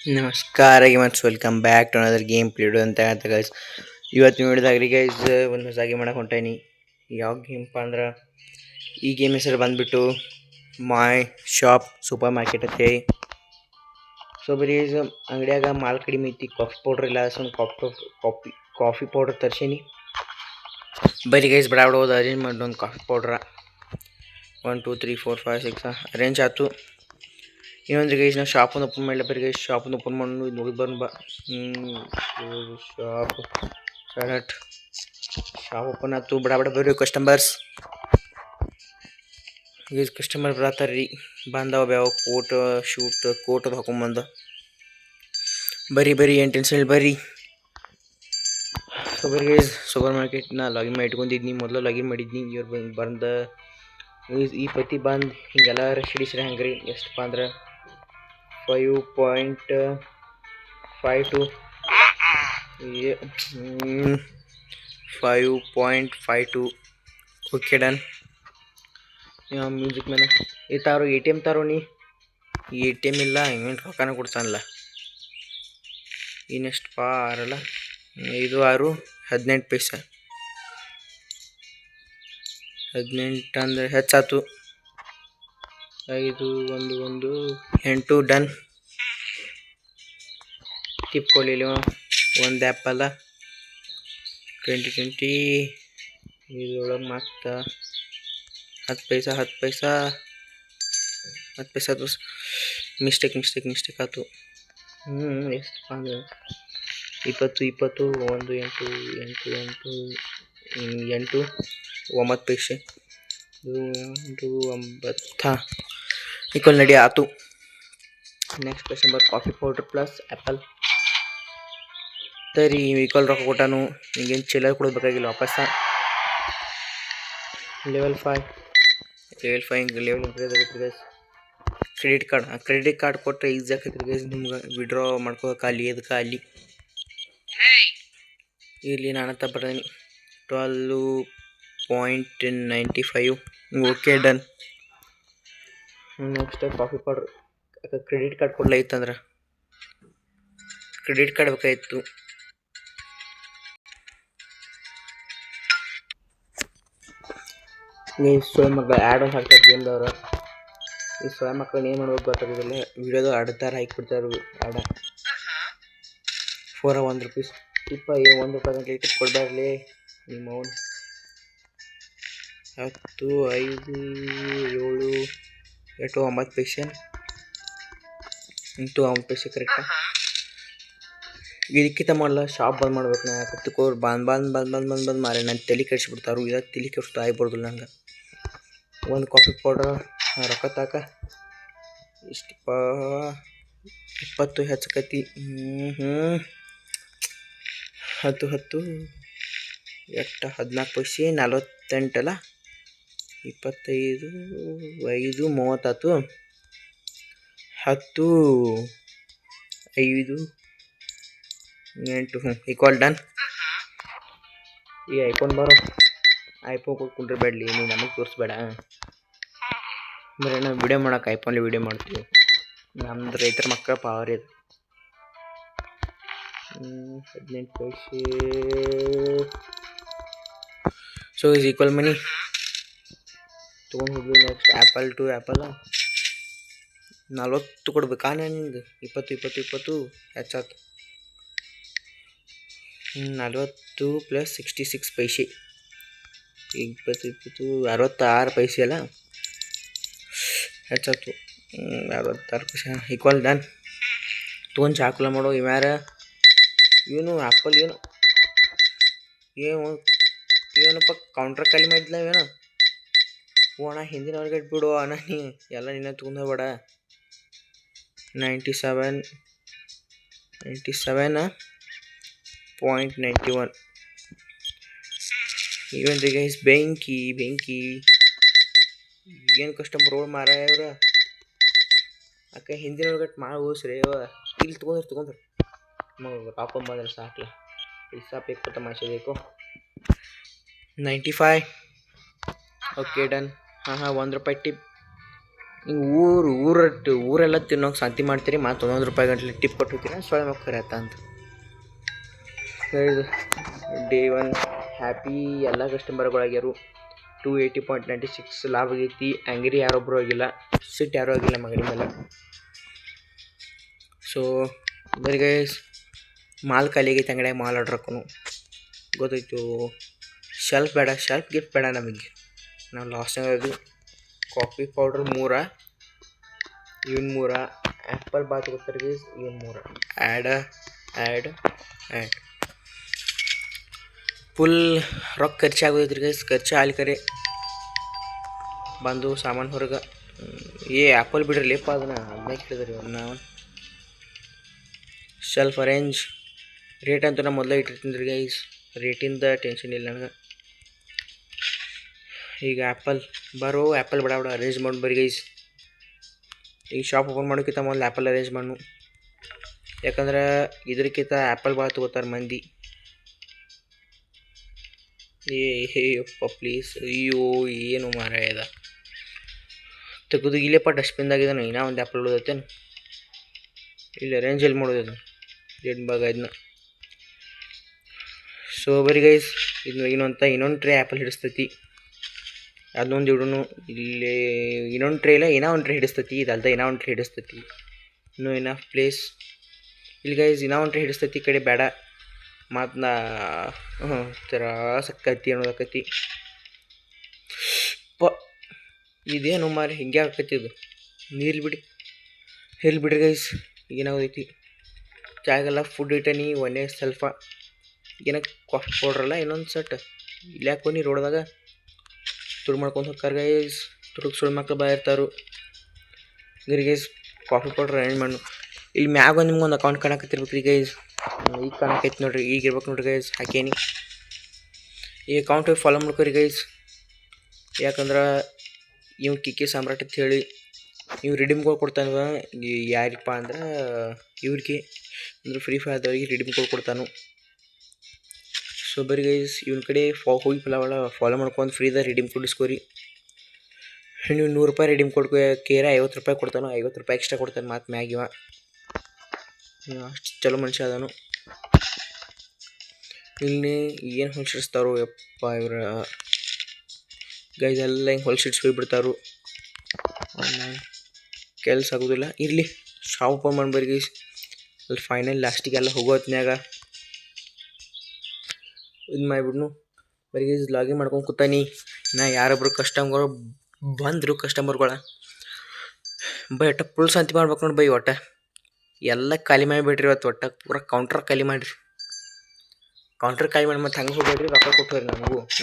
ನಮಸ್ಕಾರ gamers, welcome back to another game ಪ್ಲೇಡು ಅಂತ ಹೇಳ್ತಾ ಗೈಸ್. ಇವತ್ತು ನೋಡಿದಾಗ್ರಿ ಗೈಸ್, ಒಂದು ಹೊಸ ಗೇಮ್ ಮಾಡಕ್ಕೆ ಹೊಂಟೇನಿ. ಯಾವ ಗೇಮ್ಪ ಅಂದ್ರೆ ಈ ಗೇಮ್ ಹೆಸರು ಬಂದ್ಬಿಟ್ಟು ಮೈ ಶಾಪ್ ಸೂಪರ್ ಮಾರ್ಕೆಟ್ ಅಂತ ಹೇಳಿ. ಸೊ ಬರೀ ಅಂಗಡಿಯಾಗ ಮಾಲ್ ಕಡಿಮೆ ಐತಿ, ಕಾಫಿ ಪೌಡ್ರ್ ಇಲ್ಲ, ಸುಮ್ಮನೆ ಕಾಫಿ ಪೌಡ್ರ್ ತರ್ಸೀನಿ. ಬರೀ ಗೈಸ್ ಬಡ ಬಿಡೋದು ಅರೇಂಜ್ ಮಾಡಿ ಒಂದು ಕಾಫಿ ಪೌಡ್ರ 1 2 3 4 5 6 ಅರೇಂಜ್ ಆಯ್ತು. ಇನ್ನೊಂದು ಗೈಸ್ ನಾವು ಶಾಪನ್ನು ಓಪನ್ ಮಾಡಲ. ಬರೀ ಗೈಸ್ ಶಾಪನ್ನು ಓಪನ್ ಮಾಡಿ ನೋಡಿ ಬರೋಣ ಬಾ. ಶಾಪ್ ಓಪನ್ ಆಯ್ತು. ಬಡ ಬಡ ಬರ್ರಿ ಕಸ್ಟಮರ್ಸ್. ಗೈಸ್ ಕಸ್ಟಮರ್ ಬರತ್ತಾರ ರೀ. ಬಂದವ ಬ್ಯಾವ ಕೋಟ್ ಅದು ಹಾಕೊಂಬಂದ. ಬರ್ರಿ ಏನು ಟೆನ್ಷನ್ ಇಲ್ಲ ಬರ್ರಿ. ಸೊ ಬರ್ರಿ ಗೈಸ್, ಸೂಪರ್ ಮಾರ್ಕೆಟ್ನ ಲಾಗಿನ್ ಮಾಡಿ ಇಟ್ಕೊಂಡಿದ್ನಿ. ಮೊದಲು ಲಾಗಿನ್ ಮಾಡಿದ್ನಿ. ಇವ್ರು ಬಂದ ಈ ಪತಿ ಬಂದು ಹಿಂಗೆಲ್ಲ ರಶ್ ಹಿಡಿಸ್ರಿ. ಹಂಗ್ರಿ ಎಷ್ಟಪ್ಪ ಅಂದ್ರೆ 5.52 5.52 ಓಕೆ ಡನ್. ಮ್ಯೂಸಿಕ್ ಮೇಲೆ ಈ ತಾರೋ ATM ತಾರೋ ನೀ ATM ಇಲ್ಲ ಇವೆಂಟ್ ರೊಕ್ಕನ ಕೊಡ್ತಾನಲ್ಲ. ಇನ್ನೆಷ್ಟಪ್ಪ ಆರಲ್ಲ 5 6 18 ಪೈಸೆ. 18 ಅಂದರೆ ಹೆಚ್ಚಾಯ್ತು. 5 1 1 8 ಡನ್. ಟಿಪ್ ಕೊಡಲಿಲ್ಲ ಒಂದು ಆ್ಯಪಲ್ಲ 20 ಇದ್ರೊಳಗೆ ಮತ್ತೆ 10 ಪೈಸಾ ಮಿಸ್ಟೇಕ್ ಆಯ್ತು. ಎಷ್ಟಪ್ಪ ಅಂದ್ರೆ 20 1 8 9 ಪೈಸೆ 9 ಈಕ್ವಲ್ ನಡಿ ಆಯ್ತು. Next question coffee powder plus apple ತರಿ ಈಕ್ವಲ್ ರೊಕ್ಕ ಕೊಟ್ಟಾನು. ಹಿಂಗೇನು ಚಿಲ್ಲರ್ ಕೊಡಬೇಕಾಗಿಲ್ಲ ವಾಪಸ್ಸ. ಲೆವೆಲ್ 5 ಲೆವೆಲ್ ಇನ್ಕ್ರೀಸ್ ಆಗೈತೆ ಗೈಸ್. ಕ್ರೆಡಿಟ್ ಕಾರ್ಡ್ ಕೊಟ್ಟರೆ ಈಸಿ ಆಕೈತ್ರಿ ಗೈಸ್. ನಿಮ್ಗೆ ವಿಡ್ರಾ ಮಾಡ್ಕೋಬೇಕು ಅಲ್ಲಿ ಇಲ್ಲಿ ನಾನು ಅಂತ ಬರ್ತೀನಿ 12.95 okay done. Next coffee powder credit card ಕೊಡ್ಲೈತಂದ್ರೆ ಕ್ರೆಡಿಟ್ ಕಾರ್ಡ್ ಬೇಕಾಯಿತು. ಈ ಸೊಳ್ಳೆ ಮಕ್ಕಳು ಆ್ಯಡ್ ಒಂದು ಹಾಕ್ತಾರೆ ಗೇಮ್ದವ್ರು. ಈ ಸೊಳ್ಳೆ ಮಕ್ಕಳನ್ನ ಏನು ಮಾಡ್ಬೇಕು ಗೊತ್ತಾಗೋದಿಲ್ಲ. ವಿಡಿಯೋದಾಗ ಆಡ್ತಾರೆ ಹಾಕಿಬಿಡ್ತಾರೆ ಆಡ 4 1 ರೂಪೀಸ್ ಟಿಪ್ಪ. 1 ರೂಪಾಯಿ ಗಂಟೆ ಟಿಪ್ ಕೊಡಬಾರ್ಲಿ ನಿಮ್ಮ ಅವನು. 10 5 7 8 9 ಪೈಸೆ 9 ಪೈಸೆ ಕರೆಕ್ಟಾ. ಇದಕ್ಕಿಂತ ಮಾಡಲ್ಲ ಶಾಪ್ ಬಂದ್ ಮಾಡ್ಬೇಕು. ನಾ ಕತ್ತಿಕೋರು ಬಂದು ಮಾರಿ ನಾನು ತಲೆ ಕೆಡಿಸ್ಬಿಡ್ತಾರು. ಇದಾಗ ತಲೆ ಕೆಡಿಸ್ತಾ ಆಗ್ಬಾರ್ದಿಲ್ಲ ನಂಗೆ. ಒಂದು ಕಾಫಿ ಪೌಡರ್ ರೊಕ್ಕ ತಾಕ ಇಷ್ಟಪ್ಪ 20 ಹೆಚ್ಚಕತಿ. 10 ಎಷ್ಟು 14 ಪೈಸೆ 48 ಅಲ್ಲ 25 5 30 ಆಯ್ತು 10 5 8 ಈಕ್ವಲ್ ಡನ್. ಈ ಐಫೋನ್ ಕೊಟ್ಕೊಂಡ್ರೆ ಬೇಡಲಿ, ನೀವು ನಮಗೆ ತೋರಿಸ್ಬೇಡ. ಬರೀ ನಾವು ವಿಡಿಯೋ ಮಾಡೋಕೆ ಐಫೋನಲ್ಲಿ ವಿಡಿಯೋ ಮಾಡ್ತೀವಿ. ನಮ್ದು ರೈತರ ಮಕ್ಕಳ ಪವರ್ ಇದು. 18 ಪೈಸೆ. ಸೊ ಈಸ್ ಈಕ್ವಲ್ ಮನಿ ತೊಗೊಂಡು ಹೋಗಿ. ನೆಕ್ಸ್ಟ್ ಆ್ಯಪಲ್ ಟು ಆ್ಯಪಲ್ 40 ಕೊಡ್ಬೇಕಾ ನಿಂಗೆ? 20 ಹೆಚ್ಚಾಯ್ತು. 40 + 66 ಪೈಸೆ 20 66 ಪೈಸೆ ಅಲ್ಲ ಹೆಚ್ಚಾಯ್ತು. 66 ಪೈಸೆ ಈಕ್ವಲ್ ಡನ್. ತೊಗೊಂಡು ಚಾಕುಲ ಮಾಡೋ ಇವ್ಯಾರ ಇವನು ಆ್ಯಪಲ್ ಏನಪ್ಪ ಕೌಂಟ್ರ್ ಖಾಲಿ ಮಾಡಿದ್ಲ ಇವೇನು. ಓ ಅಣ್ಣ ಹಿಂದಿನ ಅವ್ರಿಗೆ ಬಿಡು ಅಣ್ಣ, ನೀ ಎಲ್ಲ ನಿನ್ನ ತೊಗೊಂಡು ಬೇಡ. 97.91 ಈವನ್ ಗೈಸ್. ಬೆಂಕಿ ಏನು ಕಸ್ಟಮರ್ ರೋಡ್ ಮಾರ ಇವ್ರ ಅಕ್ಕ ಹಿಂದಿನ ಒಳಗಟ್ಟು ಮಾಡಿ ಹೋಸ್ರಿ. ಇಲ್ಲಿ ತೊಗೊಂಡ್ರೆ ಟಾಪ್ ಬಂದ್ರೆ ಸಾಕ್ಲ. ಪೈಸಾ ಪೇಕ್ ತಮಾಷೆ ಬೇಕು. 95 ಓಕೆ ಡನ್. 1 ರೂಪಾಯಿ ಟಿಪ್ ಹಿಂಗೆ ಊರೆಲ್ಲ ತಿನ್ನೋಕೆ ಶಾಂತಿ ಮಾಡ್ತೀರಿ ಮತ್ತು 1 ರೂಪಾಯಿ ಗಂಟ್ಲೆ ಟಿಪ್ ಕೊಟ್ಟಿರ್ತೀರ ಸೊಳ್ಳೆ ಮಕ್ಕಳು ಆಯ್ತಾ ಅಂತ. ಡೇ 1 ಹ್ಯಾಪಿ ಎಲ್ಲ ಕಸ್ಟಮರ್ಗಳಾಗ್ಯಾರು. 280.96 ಲಾಭ ಆಗೈತಿ. ಆ್ಯಂಗ್ರಿ ಯಾರೊಬ್ಬರು ಆಗಿಲ್ಲ, ಸಿಟ್ಟು ಯಾರೂ ಆಗಿಲ್ಲ ಮಗಡಿ ಮೇಲೆ. ಸೊ ಬರೀ ಗೈಸ್ ಮಾಲ್ ಖಾಲಿ ಆಗೈತೆ ಅಂಗಡಿಯಾಗ. ಮಾಲ್ ಆರ್ಡ್ರ್ ಹಾಕೋನು ಗೊತ್ತಾಯ್ತು. ಶೆಲ್ಫ್ ಬೇಡ, ಶೆಲ್ಫ್ ಗಿಫ್ಟ್ ಬೇಡ ನಮಗೆ. ನಾವು ಲಾಸ್ಟ್ನಾಗ ಅದು ಕಾಫಿ ಪೌಡ್ರ್ 3, ಇವನ್ 3, ಆ್ಯಪಲ್ ಬಾತ್ ಗೊತ್ತಾರೆ ಗೈಸ್, ಇವನ್ 3 ಆ್ಯಡ್ ಫುಲ್ ರೊಕ್ಕ ಖರ್ಚಾಗೋದೈತ್ರಿ ಗೈಸ್. ಖರ್ಚು ಆಲ್ಕರೆ ಬಂದು ಸಾಮಾನು ಹೊರಗೆ ಆ್ಯಪಲ್ ಬಿಡ್ರಲಿಪ್ಪ ಅದನ್ನು ಕೇಳಿದ್ರಿ ನಾವು. ಸೆಲ್ಫ್ ಅರೇಂಜ್ ರೇಟ್ ಅಂತೂ ನಾ ಮೊದಲೇ ಇಟ್ಟಿರ್ತೀನಿ ರೀ ಗೈಸ್, ರೇಟಿಂದ ಟೆನ್ಷನ್ ಇಲ್ಲ ನನಗೆ. ಈಗ ಆ್ಯಪಲ್ ಬಡ ಅರೇಂಜ್ ಮಾಡಿ ಬರಿ ಗೈಸ್. ಈಗ ಶಾಪ್ ಓಪನ್ ಮಾಡೋಕ್ಕಿಂತ ಮೊದಲು ಆ್ಯಪಲ್ ಅರೇಂಜ್ ಮಾಡು, ಯಾಕಂದ್ರೆ ಇದಕ್ಕಿಂತ ಆ್ಯಪಲ್ ಭಾಳ ತಗೋತಾರೆ ಮಂದಿ. ಅಪ್ಪ ಪ್ಲೀಸ್, ಅಯ್ಯೋ ಏನು ಮಾರಾಯ ಅದ ತೆಗೆದು ಇಲ್ಲಪ್ಪ ಡಸ್ಟ್ಬಿನ್ದಾಗಿದ್ದಾನೆ. ಇನ್ನೂ ಒಂದು ಆ್ಯಪಲ್ ಉಳಿದೈತೇನು ಇಲ್ಲ, ಅರೇಂಜ್ ಎಲ್ಲಿ ಮಾಡೋದು ರೇಟ್ ಭಾಗ ಇದನ್ನ. ಸೊ ಬರಿ ಗೈಸ್ ಇದು ಇನ್ನೊಂದು ಟ್ರೇ ಆ್ಯಪಲ್ ಹಿಡಿಸ್ತೈತಿ. ಅದನ್ನೊಂದು ಇಡೋನು ಇಲ್ಲಿ. ಇನ್ನೊಂದು ಟ್ರೇ ಇಲ್ಲ, ಏನೋ ಒಂದು ಟ್ರೇ ಹಿಡಿಸ್ತೈತಿ. ಇದಲ್ದ ಏನೋ ಒಂದು ಟ್ರೇ ಹಿಡಿಸ್ತೈತಿ. ಇನ್ನೂ ಏನೋ ಪ್ಲೇಸ್ ಇಲ್ಲಿ ಗೈಸ್, ಇನ್ನೂ ಒಂದು ಟ್ರೇ ಹಿಡಿಸ್ತೈತಿ. ಈ ಕಡೆ ಬೇಡ ಮತ್ತು ನಾ ಥರ ಸಕ್ಕತ್ತಿ ಅನ್ನೋದಕ್ಕತಿ ಇದೇನು ಮಾರಿ ಹಿಂಗೆ ಆಕೈತಿ ಇದು. ನೀರು ಬಿಡ್ರಿ ಗೈಸ್. ಏನಾಗೋದೈತಿ ಚಾಗೆಲ್ಲ ಫುಡ್ ಇಟ್ಟನಿ ಒನ್ನೇ ಸ್ವಲ್ಪ ಏನಕ್ಕೆ ಕಾಫಿ ಪೌಡ್ರಲ್ಲ ಇನ್ನೊಂದು ಸೆಟ್ ಇಲ್ಲಿ ಹಾಕೊಂಡು ರೋಡ್ದಾಗ ತುಡು ಮಾಡ್ಕೊಂಡು ಹೋಗ್ತಾರೆ ಗೈಸ್. ತುಡುಗ್ ಸುಳ್ಳು ಮಕ್ಳು ಇರ್ತಾರು ಗೈಸ್. ಕಾಫಿ ಪೌಡ್ರ್ ಅರೇಂಜ್ ಮಾಡು. ಇಲ್ಲಿ ಮ್ಯಾಗ ನಿಮ್ಗೊಂದು ಅಕೌಂಟ್ ಕಾಣಕತ್ತಿರ್ಬೇಕು ರೀ ಗೈಸ್. ಈಗ ಕಾಣಕೈತಿ ನೋಡ್ರಿ, ಈಗ ಇರ್ಬೇಕು ನೋಡ್ರಿ ಗೈಸ್. ಹಾಕೇನಿ ಈ ಅಕೌಂಟ್ ಫಾಲೋ ಮಾಡ್ಕೊರಿ ಗೈಸ್. ಯಾಕಂದ್ರೆ ಇವ್ ಕಿಕ್ಕಿ ಸಾಮ್ರಾಟ್ ಅಂತ ಹೇಳಿ ಇವು ರಿಡೀಮ್ಗಳು ಕೊಡ್ತಾನ. ಯಾರಿಪ್ಪ ಅಂದ್ರೆ ಇವ್ರಿಗೆ ಅಂದ್ರೆ ಫ್ರೀ ಫೈರ್ದವ್ರಿಗೆ ರಿಡೀಮ್ ಕೋಡ್ ಕೊಡ್ತಾನು. ಸೊ ಬರೀ ಗೈಸ್ ಇವನ ಕಡೆ ಹೋಗಿ ಫಾಲೋ ಮಾಡ್ಕೊಂಡು ಫ್ರೀದಾಗ ರಿಡೀಮ್ ಕೋಡ್ ಇಸ್ಕೋರಿ. ನೀವು 100 ರೂಪಾಯಿ ರಿಡೀಮ್ ಕೋಡ್ ಕೇರ 50 ರೂಪಾಯಿ ಕೊಡ್ತಾನು. 50 ರೂಪಾಯಿ ಎಕ್ಸ್ಟ್ರಾ ಕೊಡ್ತಾನೆ ಮತ್ತು ಮ್ಯಾಗಿವ. ಅಷ್ಟು ಚಲೋ ಮನುಷ್ಯ ಅದನು. ಇಲ್ಲಿ ಏನು ಹೊಲ್ಸಿಡಿಸ್ತಾರೋ ಯಪ್ಪ ಇವ್ರ ಗೈಸ್. ಎಲ್ಲ ಹಿಂಗೆ ಹೊಲ್ಸಿಡ್ಸಿ ಹೋಗಿಬಿಡ್ತಾರು. ಕೆಲಸ ಆಗೋದಿಲ್ಲ. ಇರಲಿ ಶಾಪ್ ಓಪನ್ ಮಾಡ್ಬರಿ ಗೈಸ್. ಅಲ್ಲಿ ಫೈನಲ್ ಲಾಸ್ಟಿಗೆಲ್ಲ ಹೋಗೋ ಹೊತ್ನ್ಯಾಗ ಇದು ಮಾಡಿಬಿಡ್ನು ಬರೀ ಗೈಸ್. ಲಾಗಿನ್ ಮಾಡ್ಕೊಂಡು ಕೂತಾನಿ. ನಾ ಯಾರೊಬ್ರು ಕಸ್ಟಮರ್ ಬಂದರು ಕಸ್ಟಮರ್ಗಳ ಒಟ್ಟ ಫುಲ್ ಸಂತಿ ಮಾಡ್ಬೇಕು ನೋಡಿ ಒಟ್ಟ ಎಲ್ಲ ಖಾಲಿ ಮಾಡಿಬಿಡ್ರಿ ಇವತ್ತು. ಒಟ್ಟ ಪೂರ ಕೌಂಟ್ರ್ ಖಾಲಿ ಮಾಡಿರಿ. ಕೌಂಟ್ರ್ ಖಾಲಿ ಮಾಡಿ ಮತ್ತು ಹಂಗೆ ಹೋಗ್ಬೇಡ್ರಿ. ರೊಕ್ಕ ಕೊಟ್ಟೋರಿ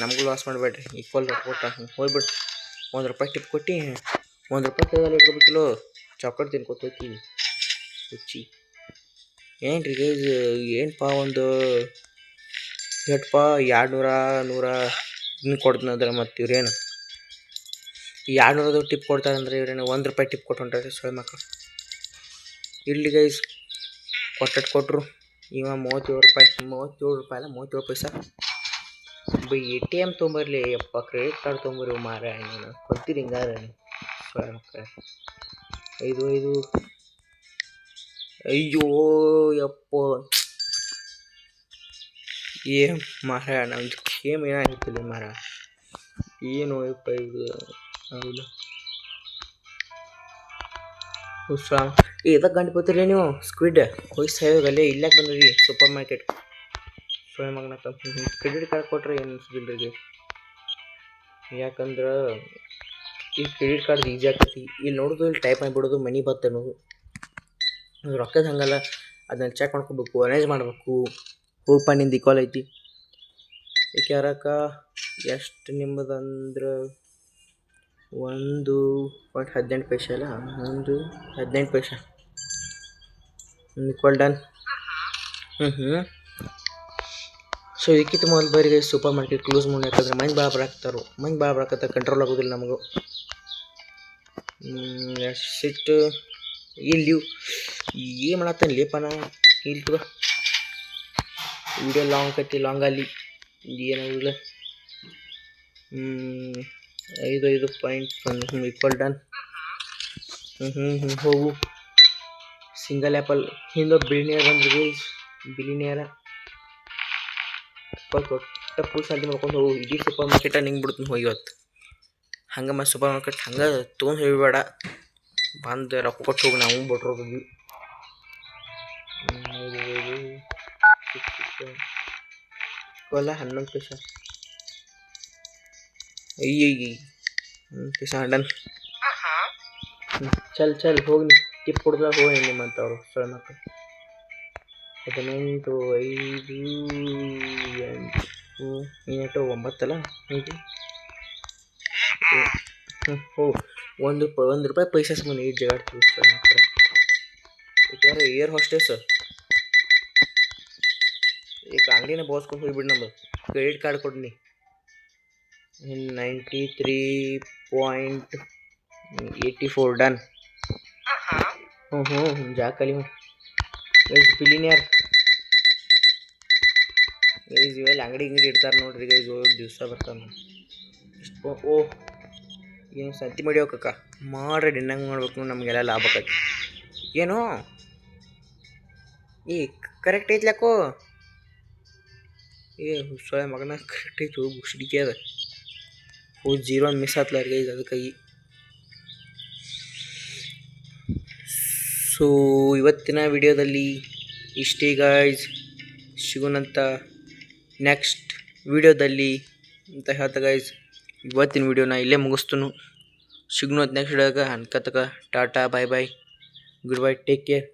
ನಮಗೂ ಲಾಸ್ ಮಾಡಬೇಡ್ರಿ. ಈಕ್ವಲ್ ರೊಕ್ಕ ಕೊಟ್ಟ ಹೋಗ್ಬಿಡ್ರಿ. 1 ರೂಪಾಯಿ ಟಿಪ್ ಕೊಟ್ಟು 1 ರೂಪಾಯಿ ತೆಗೆದಲ್ಲಿ ಇಟ್ಕೊಬೇಕಿಲ್ಲೋ ಚಾಕ್ಲೇಟ್ ತಿನ್ಕೊತೋತಿ ಹುಚ್ಚಿ. ಏನು ರೀ ಗೈಸ್, ಏನಪ್ಪ ಒಂದು ಎಟ್ಪ 200 ಹಿಂಗೆ ಕೊಡ್ತಾನಂದ್ರೆ ಮತ್ತು ಇವ್ರೇನು 200 ಟಿಪ್ ಕೊಡ್ತಾರಂದ್ರೆ ಇವ್ರೇನು 1 ರೂಪಾಯಿ ಟಿಪ್ ಕೊಟ್ಟು ಹೊಂಟಾರೆ ಸೊಳ್ಳೆ ಮಕ್ಕಳು. ಇರಲಿ ಗೈಸ್, ಕೊಟ್ಟರು. ಇವ 37 ರೂಪಾಯಿ ಅಲ್ಲ 37 ಪೈಸಾ. ATM ತೊಗೊಂಬರ್ಲಿ ಯಪ್ಪ, ಕ್ರೆಡಿಟ್ ಕಾರ್ಡ್ ತೊಗೊಂಬರಿ ಮಾರ. ನೀನು ಕೊಡ್ತೀರಿ ಹಿಂಗಾರ ಸೊಳ್ಳೆ ಮಕ್ಕಳು. 5 ಅಯ್ಯೋ ಯಪ್ಪ ಏನು ಮಾರ, ನಮ್ದು ಗೇಮ್ ಏನಾಗಿತ್ತಿಲ್ಲ ಮಾರ. ಏನು ಯಪ್ಪ ಇದು ಹೌದು. ಇದಕ್ಕೆ ಗಂಟು ಬರ್ತೀರಿ ನೀವು ಸ್ಕ್ವಿಡ್ ಹೋಗಿ ಸಾಯೋಗಲ್ಲೇ ಇಲ್ಲಾಕೆ ಬಂದ್ರಿ ಸೂಪರ್ ಮಾರ್ಕೆಟ್. ಸೊಳ್ಳೆ ಮಗನ ಕ್ರೆಡಿಟ್ ಕಾರ್ಡ್ ಕೊಟ್ರೆ ಏನು ಅನ್ಸೋದಿಲ್ಲ ರೀ. ಯಾಕಂದ್ರೆ ಈ ಕ್ರೆಡಿಟ್ ಕಾರ್ಡ್ ಈಜಿ ಆಗ್ತೈತಿ. ಇಲ್ಲಿ ನೋಡೋದು, ಇಲ್ಲಿ ಟೈಪ್ ಮಾಡಿಬಿಡೋದು, ಮನಿ ಬತ್ತೆ ಅನ್ನೋದು. ರೊಕ್ಕದ ಹಂಗಲ್ಲ, ಅದನ್ನ ಚೆಕ್ ಮಾಡ್ಕೋಬೇಕು, ಅರೇಂಜ್ ಮಾಡಬೇಕು. ಹೋಗಪ್ಪ ನಿಂದು ಈಕ್ವಲ್ ಐತಿ. ಈಗ ಯಾರಕ್ಕ ಎಷ್ಟು ನಿಮ್ಮದಂದ್ರೆ 1.18 ಪೈಸೆ ಅಲ್ಲ, 1.18 ಪೈಸೆ ಈಕ್ವಲ್ ಡನ್. ಸೊ ಇದಕ್ಕಿಂತ ಮೊದಲು ಬರೀ ಸೂಪರ್ ಮಾರ್ಕೆಟ್ ಕ್ಲೋಸ್ ಮಾಡಿ. ಯಾಕಂದ್ರೆ ಮಂದಿ ಭಾಳ ಬರಾಕತ್ತಾರೆ ಕಂಟ್ರೋಲ್ ಆಗೋದಿಲ್ಲ ನಮಗೂ. ಸಿಟ್ಟು ಇಲ್ಲಿ ಏನು ಮಾಡತ್ತಾನೆ ಲೇಪನ ಇಲ್ಲಿ ತಗೋ. ವಿಡಿಯೋ ಲಾಂಗ್ ಆಕೈತಿ, ಲಾಂಗ್ ಅಲ್ಲಿ ಏನಾಗಿಲ್ಲ. 5.1 ಈಕ್ವಲ್ ಡನ್. ಹೋಗು. ಸಿಂಗಲ್ ಆ್ಯಪಲ್ ಹಿಂದೆ ಬಿಲಿನಿಯರ್ ಅಂದ್ರೆ ಗೈಸ್, ಬಿಲಿನಿಯರ ಕೊಟ್ಟ ಫುಲ್ ಶಾಂತಿ ಮಾಡ್ಕೊಂಡು ಹೋಗು. ಇಡೀ ಸೂಪರ್ ಮಾರ್ಕೆಟ ನಿಂಗೆ ಬಿಡ್ತೀನಿ ಹೋಗಿ ಇವತ್ತು. ಹಂಗೆ ಮತ್ತು ಸೂಪರ್ ಮಾರ್ಕೆಟ್ ಹಂಗೆ ತೊಗೊಂಡು ಹೋಗ್ಬೇಡ, ಬಂದು ರೊಕ್ಕ ಕೊಟ್ಟು ಹೋಗಿ. ನಾವು ಬಿಟ್ರೋಗಿ ಕೊಲ್ಲ 11 ಪೈಸೆ. ಅಯ್ಯಯ್ಯ 11 ಪೈಸೆ ಡನ್. ಚಲ್ ಹೋಗಿ ಟಿಪ್ ಕೊಡ್ದಾಗ ಹೋಗಿ ನಿಮ್ಮಂಥವ್ರು ಸ್ಥಳ ಮಕ್ಕಳು. 18, 5, 8, 9 ಅಲ್ಲ ಹೀಗೆ. ₹1 ಪೈಸೆ ಸುಮ್ಮನೆ ಈ ಜಗಾಡ್ತೀವಿ ಸ್ಥಳ ಮಕ್ಕಳು. ಯಾರು ಏರ್ ಹಾಸ್ಟೆಸ್ ಈಗ ಅಂಗಡಿನ ಬೋಸ್ಕೊಂಡು ಹೋಗ್ಬಿಡು. ನಮ್ಮದು ಕ್ರೆಡಿಟ್ ಕಾರ್ಡ್ ಕೊಡ್ನಿ. 93.84 ಡನ್. ಜಾಕಲಿ ಗೈಸ್ ಬಿಲಿನಿಯರ್ ಗೈಸ್. ಇವೆಲ್ಲ ಅಂಗಡಿ ಇಡ್ತಾರೆ ನೋಡ್ರಿ ಗೈಸ್, ದಿವಸ ಬರ್ತಾನೆ. ಓಹ್ ಏನು ಸಂತಿ ಮಾಡಿ ಹೋಗಕ್ಕ ಮಾಡ್ರಿ, ಡಿನ್ನಂಗೆ ಮಾಡ್ಬೇಕು. ನಮಗೆಲ್ಲ ಲಾಭ ಆಕತಿ ಏನು ಈ ಕರೆಕ್ಟ್ ಐತ್ಲಕ್ಕೋ. ಹುಸ್ಸೊಳೆ ಮಗನ ಕರೆಕ್ಟ್ ಐತು. ಬುಷ್ಡಿಕೆ ಅದ 0 ಮಿಸ್ ಆತ್ಲ ಗೈಸ್ ಅದಕ್ಕಾಗಿ. ಸೊ ಇವತ್ತಿನ ವಿಡಿಯೋದಲ್ಲಿ ಇಷ್ಟೇ ಗೈಸ್. ಸಿಗೋಣಂತ ನೆಕ್ಸ್ಟ್ ವಿಡಿಯೋದಲ್ಲಿ ಅಂತ ಹೇಳ್ತಾ ಗೈಸ್, ಇವತ್ತಿನ ವಿಡಿಯೋನ ಇಲ್ಲೇ ಮುಗಿಸ್ತನು. ಸಿಗೋಣ ನೆಕ್ಸ್ಟ್ ವಿಡಿಯೋದಾಗ. ಅನ್ಕತಕ ಟಾಟಾ, ಬಾಯ್ ಬಾಯ್, ಗುಡ್ ಬೈ, ಟೇಕ್ ಕೇರ್.